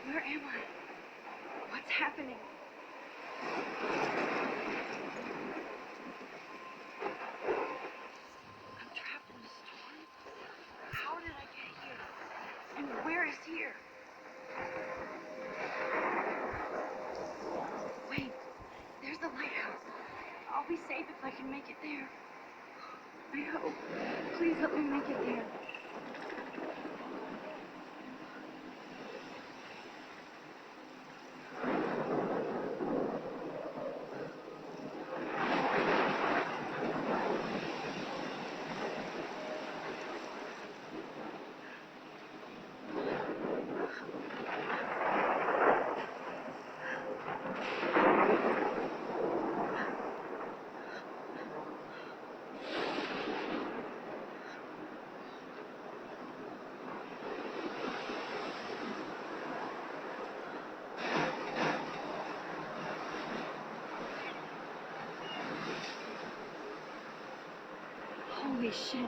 Where am I? What's happening? I'm trapped in a storm? How did I get here? And where is here? Wait, there's the lighthouse. I'll be safe if I can make it there. I hope. Please let me make it there. Holy shit.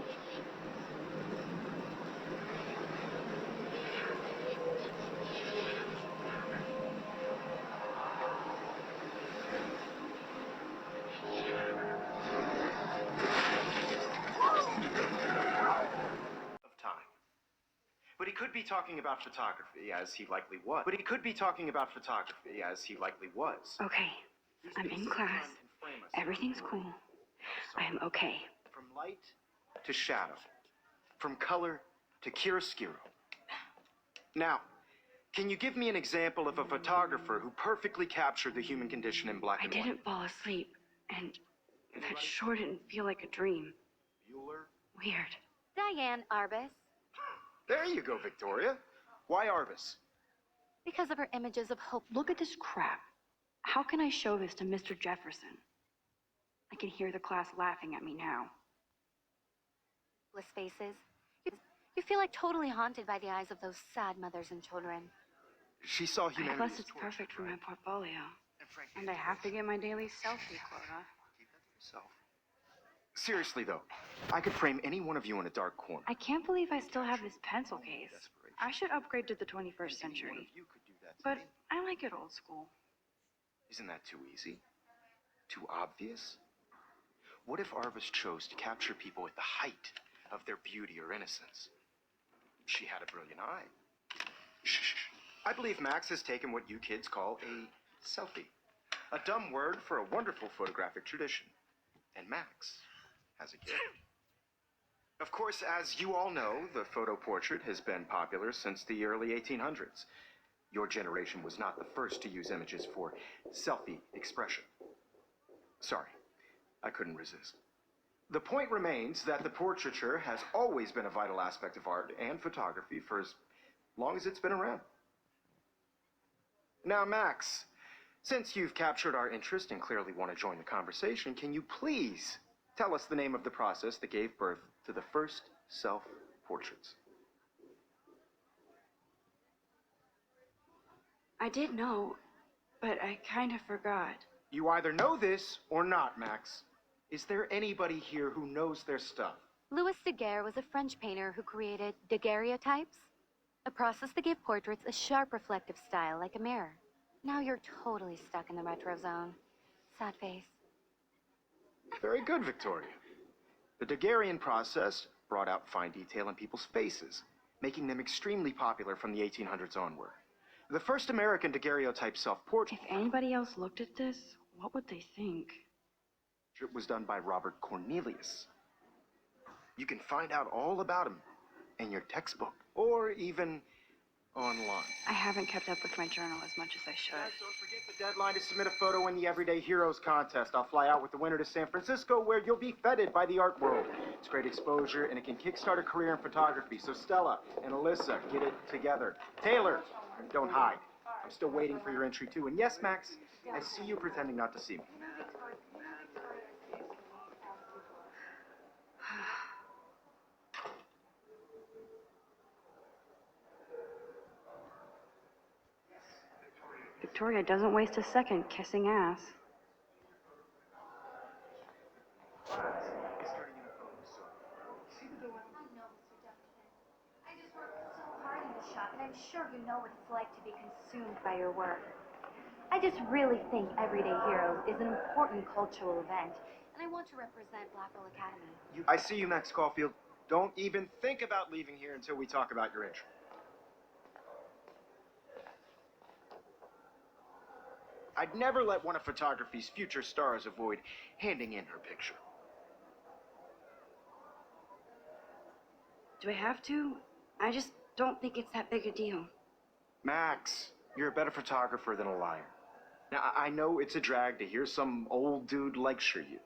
Of time. But he could be talking about photography, as he likely was. Okay, I'm in class. Everything's cool. I am okay. From light to shadow. From color to chiaroscuro. Now, can you give me an example of a photographer who perfectly captured the human condition in black and white? I didn't fall asleep, and that sure didn't feel like a dream. Bueller? Weird. Diane Arbus. There you go, Victoria. Why Arbus? Because of her images of hope. Look at this crap. How can I show this to Mr. Jefferson? I can hear the class laughing at me now. Faces. You feel like totally haunted by the eyes of those sad mothers and children. She saw humanity. Plus, it's perfect for my portfolio. And I have to get my daily selfie quota. Keep that to yourself. Seriously, though, I could frame any one of you in a dark corner. I can't believe I still have this pencil case. I should upgrade to the 21st century. You could do that to But me. I like it old school. Isn't that too easy? Too obvious? What if Arbus chose to capture people at the height of their beauty or innocence? She had a brilliant eye. Shh. I believe Max has taken what you kids call a selfie. A dumb word for a wonderful photographic tradition. And Max has a gift. Of course, as you all know, the photo portrait has been popular since the early 1800s. Your generation was not the first to use images for selfie expression. Sorry, I couldn't resist. The point remains that the portraiture has always been a vital aspect of art and photography for as long as it's been around. Now, Max, since you've captured our interest and clearly want to join the conversation, can you please tell us the name of the process that gave birth to the first self-portraits? I did know, but I kind of forgot. You either know this or not, Max. Is there anybody here who knows their stuff? Louis Daguerre was a French painter who created daguerreotypes, a process that gave portraits a sharp reflective style like a mirror. Now you're totally stuck in the retro zone. Sad face. Very good, Victoria. The Daguerrean process brought out fine detail in people's faces, making them extremely popular from the 1800s onward. The first American daguerreotype self-portrait If anybody else looked at this, what would they think? was done by Robert Cornelius. You can find out all about him in your textbook, or even online. I haven't kept up with my journal as much as I should. Guys, don't forget the deadline to submit a photo in the Everyday Heroes contest. I'll fly out with the winner to San Francisco, where you'll be feted by the art world. It's great exposure, and it can kickstart a career in photography. So Stella and Alyssa, get it together. Taylor, don't hide. I'm still waiting for your entry, too. And yes, Max, I see you pretending not to see me. Victoria doesn't waste a second kissing ass. I know, Mr. Jefferson. I just worked so hard in the shop, and I'm sure you know know what it's like to be consumed by your work. I just really think Everyday Heroes is an important cultural event, and I want to represent Blackwell Academy. I see you, Max Caulfield. Don't even think about leaving here until we talk about your entry. I'd never let one of photography's future stars avoid handing in her picture. Do I have to? I just don't think it's that big a deal. Max, you're a better photographer than a liar. Now, I know it's a drag to hear some old dude lecture you,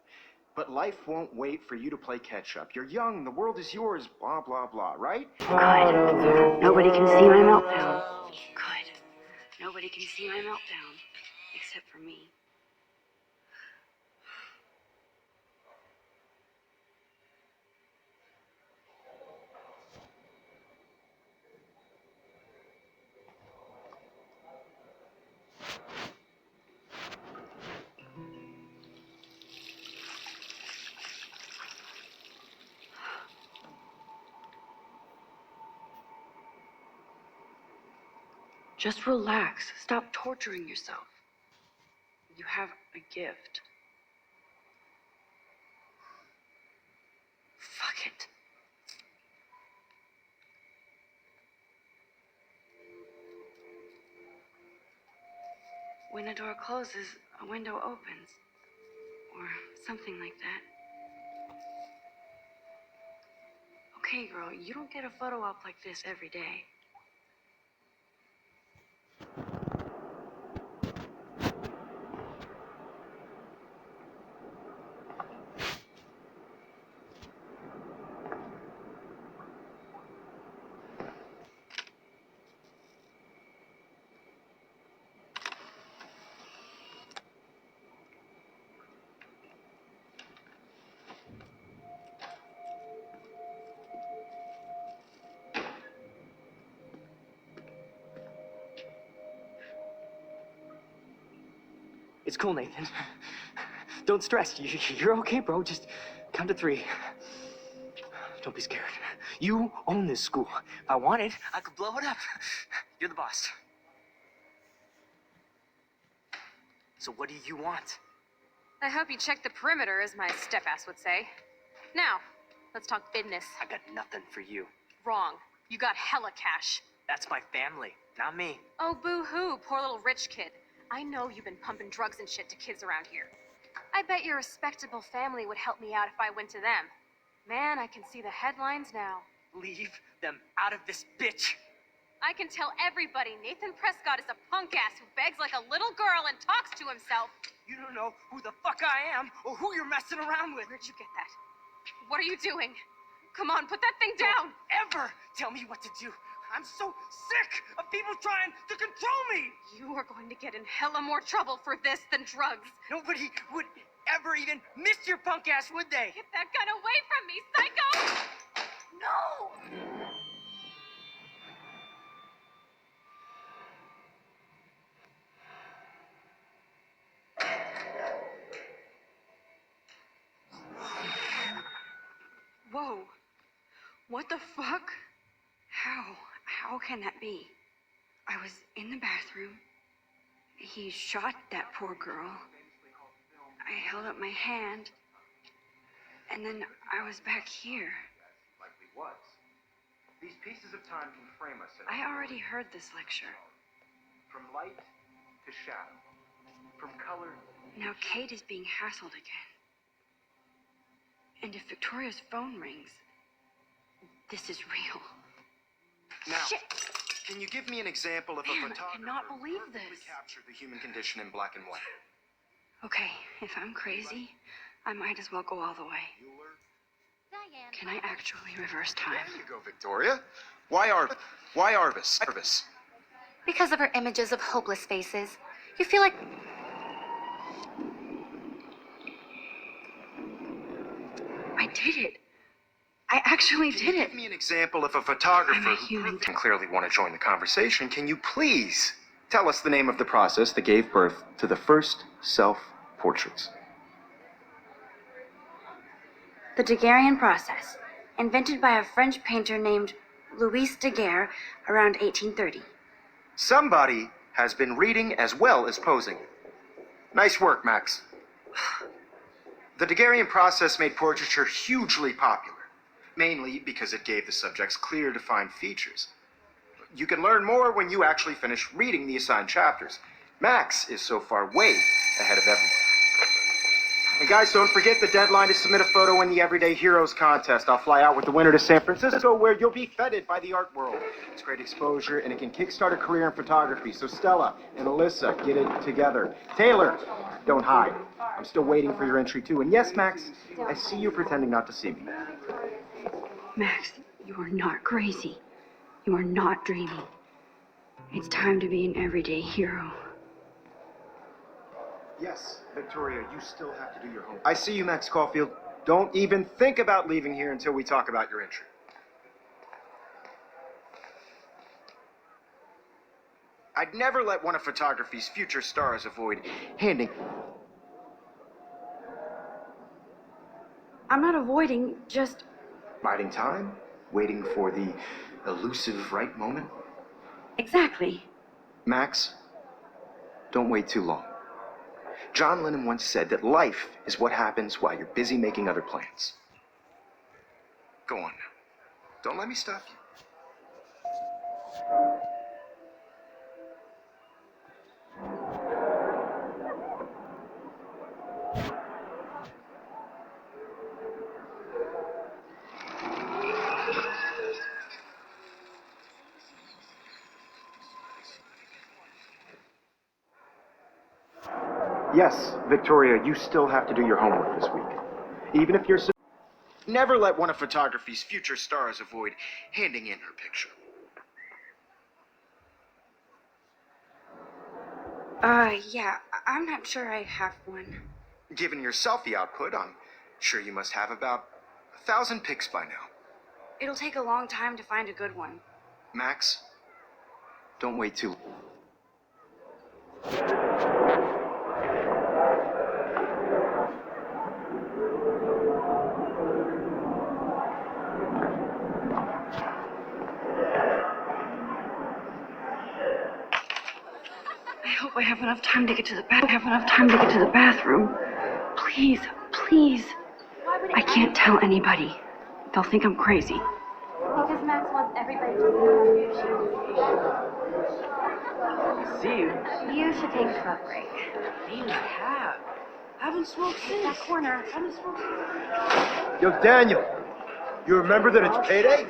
but life won't wait for you to play catch-up. You're young, the world is yours, blah, blah, blah, right? Good. Nobody can see my meltdown. Good. Nobody can see my meltdown. Except for me. Just relax. Stop torturing yourself. You have a gift. Fuck it. When a door closes, a window opens. Or something like that. Okay, girl, you don't get a photo op like this every day. It's cool, Nathan. Don't stress. You're okay, bro. Just count to 3. Don't be scared. You own this school. If I wanted, I could blow it up. You're the boss. So what do you want? I hope you checked the perimeter, as my step-ass would say. Now, let's talk business. I got nothing for you. Wrong. You got hella cash. That's my family, not me. Oh, boo-hoo, poor little rich kid. I know you've been pumping drugs and shit to kids around here. I bet your respectable family would help me out if I went to them. Man, I can see the headlines now. Leave them out of this bitch. I can tell everybody Nathan Prescott is a punk ass who begs like a little girl and talks to himself. You don't know who the fuck I am or who you're messing around with. Where'd you get that? What are you doing? Come on, put that thing down. Don't ever tell me what to do. I'm so sick of people trying to control me. You are going to get in hella more trouble for this than drugs. Nobody would ever even miss your punk ass, would they? Get that gun away from me, psycho! No! Whoa. What the fuck? How can that be? I was in the bathroom. He shot that poor girl. I held up my hand. And then I was back here. Likely was. These pieces of time can frame us in I already heard this lecture. from light to shadow, from color. Now Kate is being hassled again. And if Victoria's phone rings, this is real. Now, Shit! can you give me an example of a Man, I photographer cannot believe perfectly this. captured the human condition in black and white? Okay, if I'm crazy, I might as well go all the way. Can I actually reverse time? There you go, Victoria. Why Arvis? Arvis. Because of her images of hopeless faces, you feel like... I did it. I actually Can you did it. give me an example of a photographer I'm a who human. clearly want to join the conversation? Can you please tell us the name of the process that gave birth to the first self-portraits? The Daguerrean process, invented by a French painter named Louis Daguerre around 1830. Somebody has been reading as well as posing. Nice work, Max. The Daguerrean process made portraiture hugely popular, mainly because it gave the subjects clear, defined features. You can learn more when you actually finish reading the assigned chapters. Max is so far way ahead of everyone. And guys, don't forget the deadline to submit a photo in the Everyday Heroes contest. I'll fly out with the winner to San Francisco, where you'll be feted by the art world. It's great exposure, and it can kickstart a career in photography. So Stella and Alyssa, get it together. Taylor, don't hide. I'm still waiting for your entry, too. And yes, Max, I see you pretending not to see me. Max, you are not crazy. You are not dreaming. It's time to be an everyday hero. Yes, Victoria, you still have to do your homework. I see you, Max Caulfield. Don't even think about leaving here until we talk about your entry. I'd never let one of photography's future stars avoid handing... I'm not avoiding, just... biding time, waiting for the elusive right moment. Exactly. Max, don't wait too long. John Lennon once said that life is what happens while you're busy making other plans. Go on now. Don't let me stop you. Yes, Victoria, you still have to do your homework this week. Even if you're... Never let one of photography's future stars avoid handing in her picture. Yeah, I'm not sure I have one. Given your selfie output, I'm sure you must have about 1,000 pics by now. It'll take a long time to find a good one. Max, don't wait too long. I hope I have enough time to get to the bathroom. Please, please. I can't tell anybody. They'll think I'm crazy. Because Max wants everybody to see See you. you. You should take a smoke break. Maybe I have. Haven't smoked since. That corner. Haven't smoked Yo, Daniel, you remember that it's payday?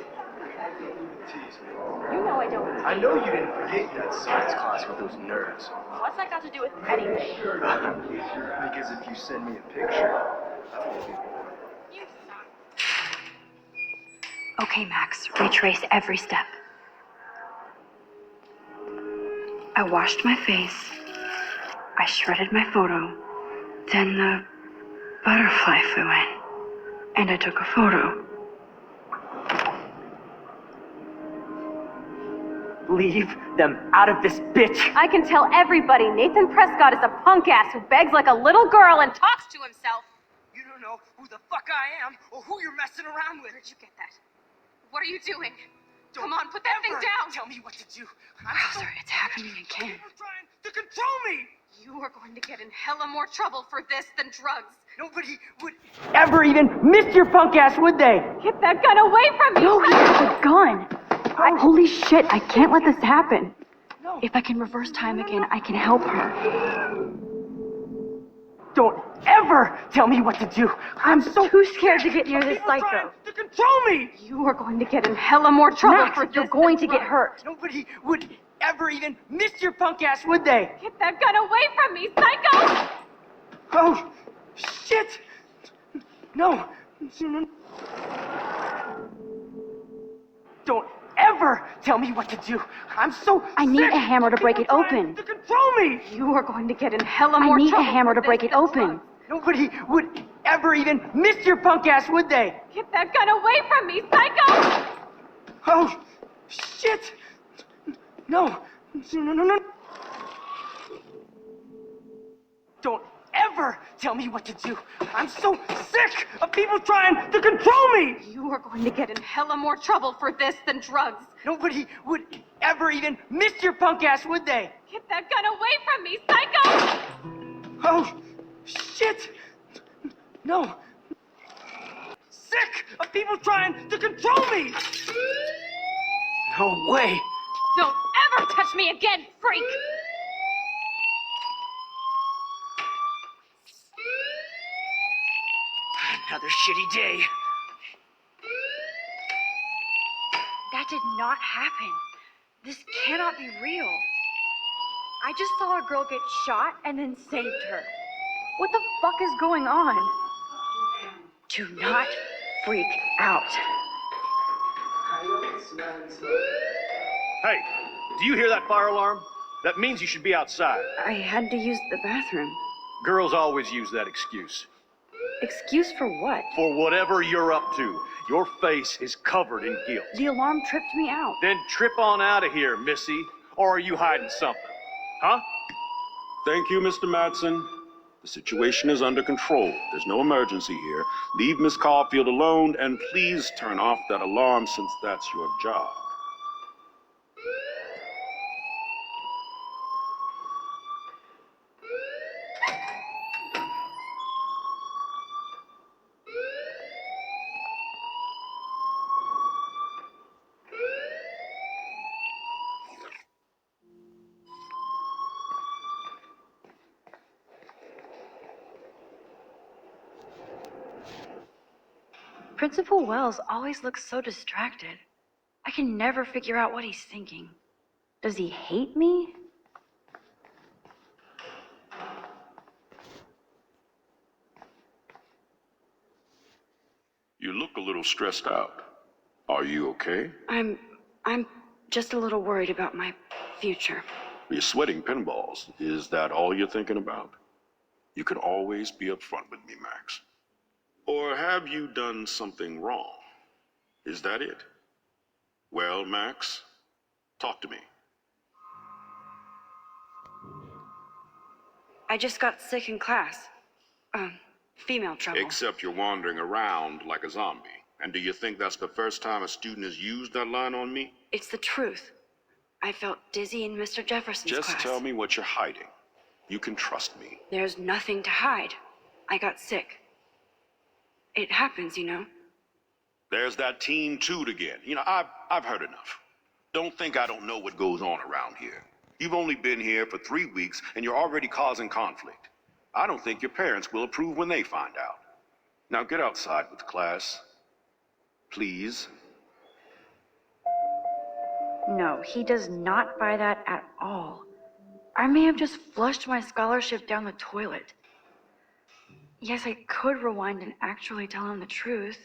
You know I don't. I know you didn't forget that science class with those nerds. What's that got to do with anything? Because if you send me a picture, I will be one. Okay, Max, retrace every step. I washed my face. I shredded my photo. Then the butterfly flew in. And I took a photo. Leave them out of this bitch. I can tell everybody Nathan Prescott is a punk ass who begs like a little girl and talks to himself. You don't know who the fuck I am or who you're messing around with. Where'd you get that? What are you doing? Come on, put that thing down. Tell me what to do. Bowser, it's happening again. You're trying to control me. You are going to get in hella more trouble for this than drugs. Nobody would ever even miss your punk ass, would they? Get that gun away from me! No, he has a gun. Holy shit, I can't let this happen. If I can reverse time again, I can help her. Don't ever tell me what to do. I'm so Too scared to get near this People trying psycho. to control me. You are going to get in hella more trouble Max, for this you're going than to get drugs. hurt. Nobody would ever even miss your punk ass, would they? Get that gun away from me, psycho! Oh, shit! No. Don't ever tell me what to do. I'm so I need sick a hammer to of break people it trying open. To control me. You are going to get in hella I more need a trouble hammer for to break this it than open. drugs. Nobody would ever even miss your punk ass, would they? Get that gun away from me, psycho! Oh, shit! No. Don't ever ever tell me what to do. I'm so sick of people trying to control me. You are going to get in hella more trouble for this than drugs. Nobody would ever even miss your punk ass, would they? Get that gun away from me, psycho! Oh, shit! No. Sick of people trying to control me! No way. Don't ever touch me again, freak! Another shitty day. That did not happen. This cannot be real. I just saw a girl get shot and then saved her. What the fuck is going on? Do not freak out. Hey, do you hear that fire alarm? That means you should be outside. I had to use the bathroom. Girls always use that excuse. Excuse for what? For whatever you're up to, your face is covered in guilt. The alarm tripped me out. Then trip on out of here, Missy. Or are you hiding something? Huh? Thank you, Mr. Madsen. The situation is under control. There's no emergency here. Leave Miss Caulfield alone, and please turn off that alarm since that's your job. Principal Wells always looks so distracted. I can never figure out what he's thinking. Does he hate me? You look a little stressed out. Are you okay? I'm just a little worried about my future. You're sweating pinballs. Is that all you're thinking about? You can always be upfront with me, Max. Or have you done something wrong? Is that it? Well, Max, talk to me. I just got sick in class. Female trouble. Except you're wandering around like a zombie. And do you think that's the first time a student has used that line on me? It's the truth. I felt dizzy in Mr. Jefferson's Just class. tell me what you're hiding. You can trust me. There's nothing to hide. I got sick. It happens, you know. There's that teen toot again. I've heard enough. Don't think I don't know what goes on around here. You've only been here for 3 weeks, and you're already causing conflict. I don't think your parents will approve when they find out. Now get outside with class. Please. No, he does not buy that at all. I may have just flushed my scholarship down the toilet. Yes, I could rewind and actually tell him the truth.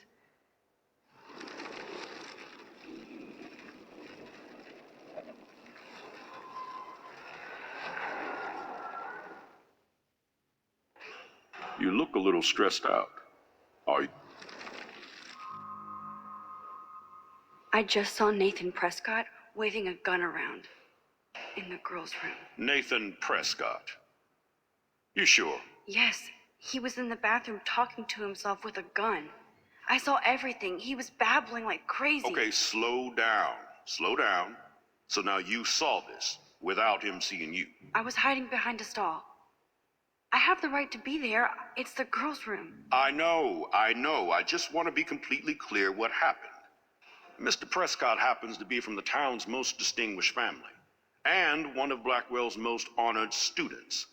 You look a little stressed out. Are you? I just saw Nathan Prescott waving a gun around in the girls' room. Nathan Prescott. You sure? Yes, he was in the bathroom talking to himself with a gun. I saw everything. He was babbling like crazy. Okay, slow down. Slow down. So now you saw this without him seeing you. I was hiding behind a stall. I have the right to be there. It's the girls' room. I know. I just want to be completely clear what happened. Mr. Prescott happens to be from the town's most distinguished family, and one of Blackwell's most honored students.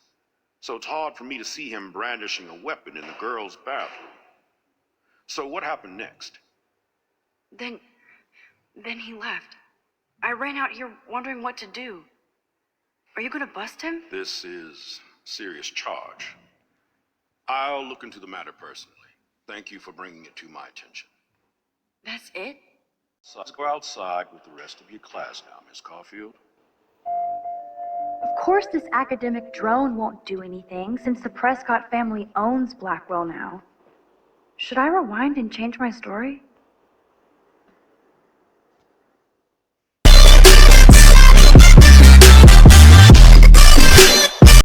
So it's hard for me to see him brandishing a weapon in the girls' bathroom. So what happened next? Then he left. I ran out here wondering what to do. Are you gonna bust him? This is a serious charge. I'll look into the matter personally. Thank you for bringing it to my attention. That's it? So let's go outside with the rest of your class now, Miss Caulfield. Of course this academic drone won't do anything since the Prescott family owns Blackwell now. Should I rewind and change my story?